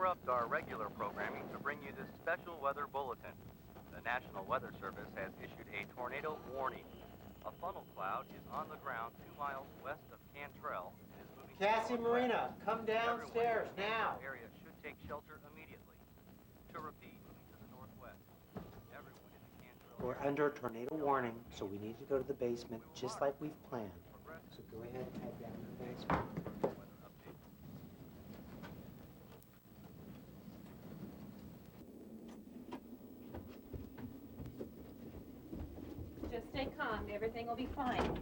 interrupt our regular programming to bring you this special weather bulletin. The National Weather Service has issued a tornado warning. A funnel cloud is on the ground 2 miles west of Cantrell and is moving Cassie northwest. Marina, come downstairs Everyone in the now. Cantrell area should take shelter immediately. To repeat, moving to the northwest. Everyone in the Cantrell We're area under a should tornado take warning, shelter so we need to go to the basement just like we've planned. So go ahead and head down to the basement. Weather update. Just stay calm. Everything will be fine.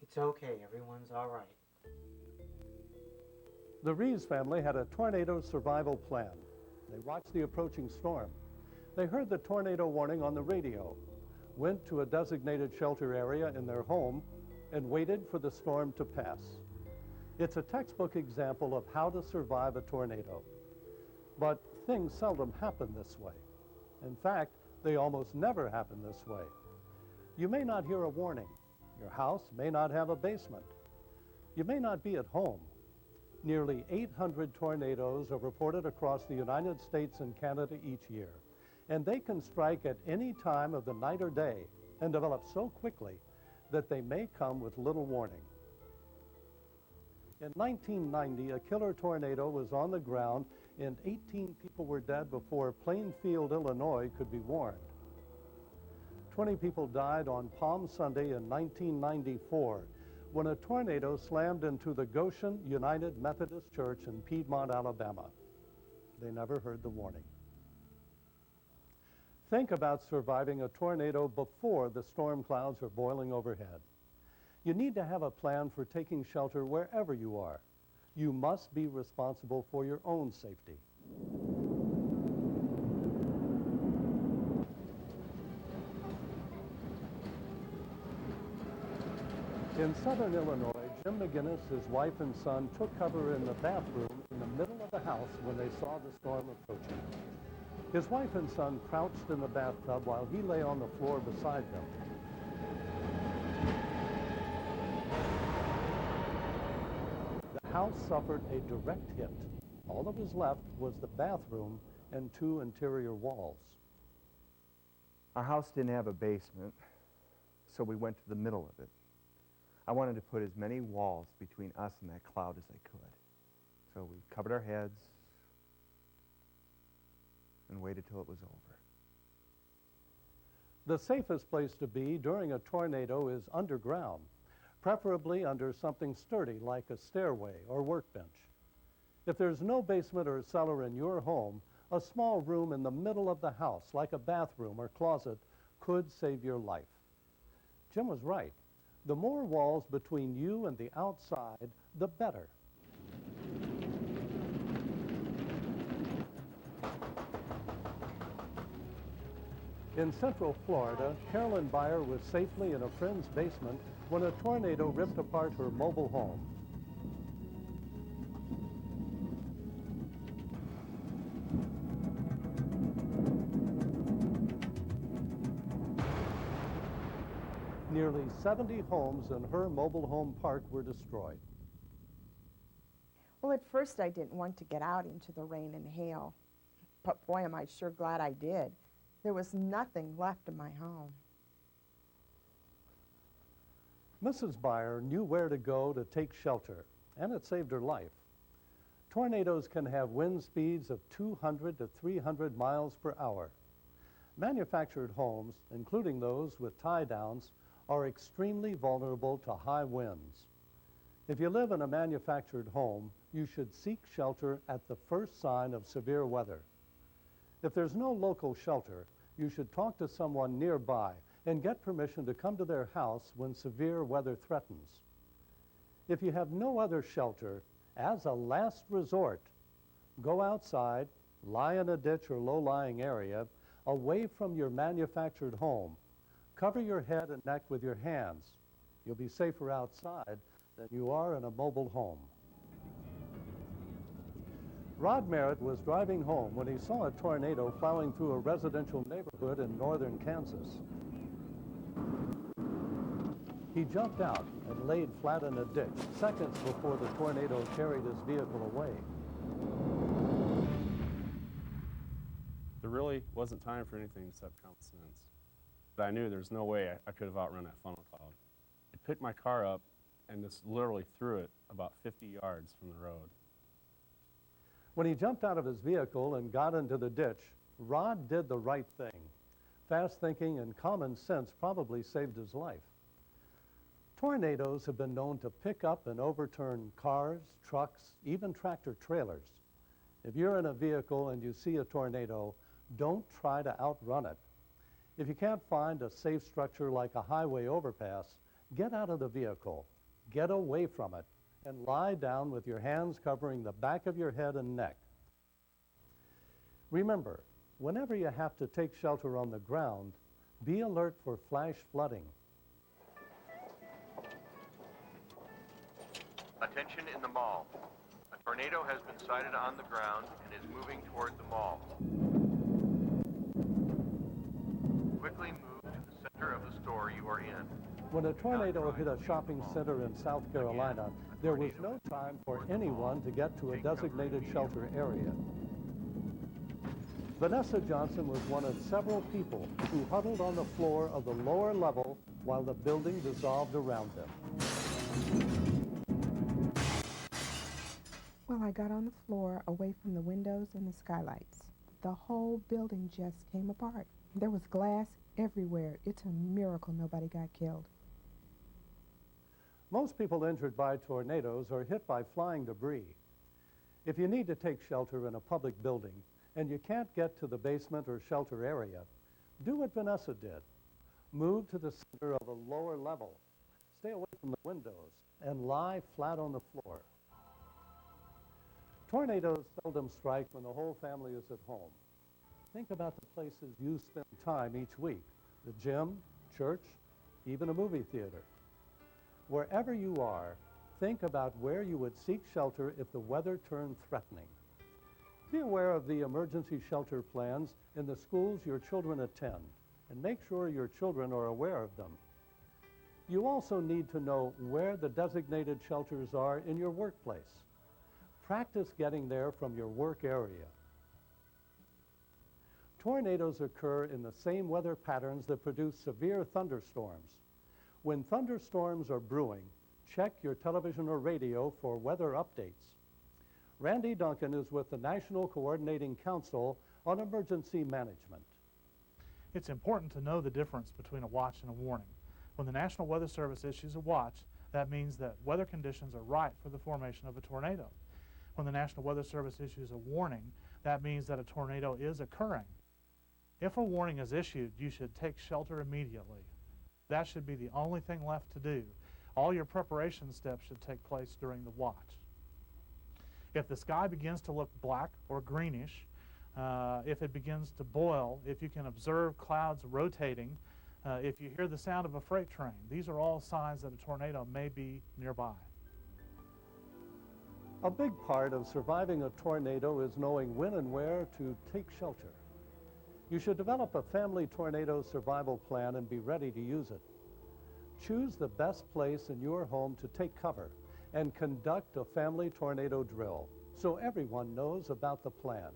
It's okay, everyone's all right. The Reeves family had a tornado survival plan. They watched the approaching storm. They heard the tornado warning on the radio, went to a designated shelter area in their home, and waited for the storm to pass. It's a textbook example of how to survive a tornado. But things seldom happen this way. In fact, they almost never happen this way. You may not hear a warning. Your house may not have a basement. You may not be at home. Nearly 800 tornadoes are reported across the United States and Canada each year, and they can strike at any time of the night or day and develop so quickly that they may come with little warning. In 1990, a killer tornado was on the ground and 18 people were dead before Plainfield, Illinois could be warned. 20 people died on Palm Sunday in 1994 when a tornado slammed into the Goshen United Methodist Church in Piedmont, Alabama. They never heard the warning. Think about surviving a tornado before the storm clouds are boiling overhead. You need to have a plan for taking shelter wherever you are. You must be responsible for your own safety. In southern Illinois, Jim McGinnis, his wife and son took cover in the bathroom in the middle of the house when they saw the storm approaching. His wife and son crouched in the bathtub while he lay on the floor beside them. The house suffered a direct hit. All that was left was the bathroom and 2 interior walls. Our house didn't have a basement, so we went to the middle of it. I wanted to put as many walls between us and that cloud as I could. So we covered our heads and waited till it was over. The safest place to be during a tornado is underground, preferably under something sturdy like a stairway or workbench. If there's no basement or cellar in your home, a small room in the middle of the house, like a bathroom or closet, could save your life. Jim was right. The more walls between you and the outside, the better. In Central Florida, Carolyn Byer was safely in a friend's basement when a tornado ripped apart her mobile home. Nearly 70 homes in her mobile home park were destroyed. Well, at first I didn't want to get out into the rain and hail, but boy, am I sure glad I did. There was nothing left of my home. Mrs. Byer knew where to go to take shelter, and it saved her life. Tornadoes can have wind speeds of 200 to 300 miles per hour. Manufactured homes, including those with tie-downs, are extremely vulnerable to high winds. If you live in a manufactured home, you should seek shelter at the first sign of severe weather. If there's no local shelter, you should talk to someone nearby and get permission to come to their house when severe weather threatens. If you have no other shelter, as a last resort, go outside, lie in a ditch or low-lying area, away from your manufactured home. Cover your head and neck with your hands. You'll be safer outside than you are in a mobile home. Rod Merritt was driving home when he saw a tornado plowing through a residential neighborhood in northern Kansas. He jumped out and laid flat in a ditch seconds before the tornado carried his vehicle away. There really wasn't time for anything except common sense. But I knew there's no way I could have outrun that funnel cloud. I picked my car up and just literally threw it about 50 yards from the road. When he jumped out of his vehicle and got into the ditch, Rod did the right thing. Fast thinking and common sense probably saved his life. Tornadoes have been known to pick up and overturn cars, trucks, even tractor trailers. If you're in a vehicle and you see a tornado, don't try to outrun it. If you can't find a safe structure like a highway overpass, get out of the vehicle, get away from it, and lie down with your hands covering the back of your head and neck. Remember, whenever you have to take shelter on the ground, be alert for flash flooding. Attention in the mall. A tornado has been sighted on the ground and is moving toward the mall. Quickly move to the center of the store you are in. When a tornado hit a shopping center in South Carolina, there was no time for anyone to get to a designated shelter area. Vanessa Johnson was one of several people who huddled on the floor of the lower level while the building dissolved around them. Well, I got on the floor away from the windows and the skylights. The whole building just came apart. There was glass everywhere. It's a miracle nobody got killed. Most people injured by tornadoes are hit by flying debris. If you need to take shelter in a public building and you can't get to the basement or shelter area, do what Vanessa did. Move to the center of a lower level. Stay away from the windows and lie flat on the floor. Tornadoes seldom strike when the whole family is at home. Think about the places you spend time each week: the gym, church, even a movie theater. Wherever you are, think about where you would seek shelter if the weather turned threatening. Be aware of the emergency shelter plans in the schools your children attend, and make sure your children are aware of them. You also need to know where the designated shelters are in your workplace. Practice getting there from your work area. Tornadoes occur in the same weather patterns that produce severe thunderstorms. When thunderstorms are brewing, check your television or radio for weather updates. Randy Duncan is with the National Coordinating Council on Emergency Management. It's important to know the difference between a watch and a warning. When the National Weather Service issues a watch, that means that weather conditions are right for the formation of a tornado. When the National Weather Service issues a warning, that means that a tornado is occurring. If a warning is issued, you should take shelter immediately. That should be the only thing left to do. All your preparation steps should take place during the watch. If the sky begins to look black or greenish, if it begins to boil, if you can observe clouds rotating, if you hear the sound of a freight train, these are all signs that a tornado may be nearby. A big part of surviving a tornado is knowing when and where to take shelter. You should develop a family tornado survival plan and be ready to use it. Choose the best place in your home to take cover and conduct a family tornado drill so everyone knows about the plan.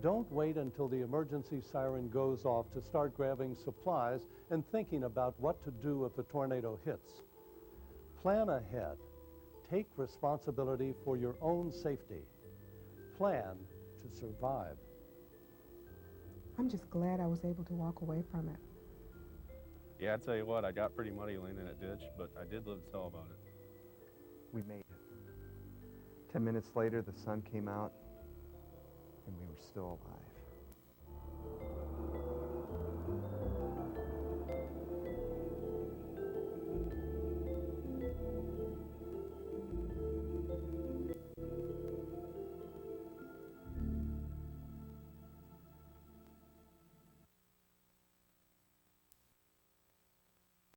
Don't wait until the emergency siren goes off to start grabbing supplies and thinking about what to do if a tornado hits. Plan ahead. Take responsibility for your own safety. Plan to survive. I'm just glad I was able to walk away from it. Yeah, I tell you what, I got pretty muddy laying in that ditch, but I did live to tell about it. We made it. 10 minutes later, the sun came out, and we were still alive.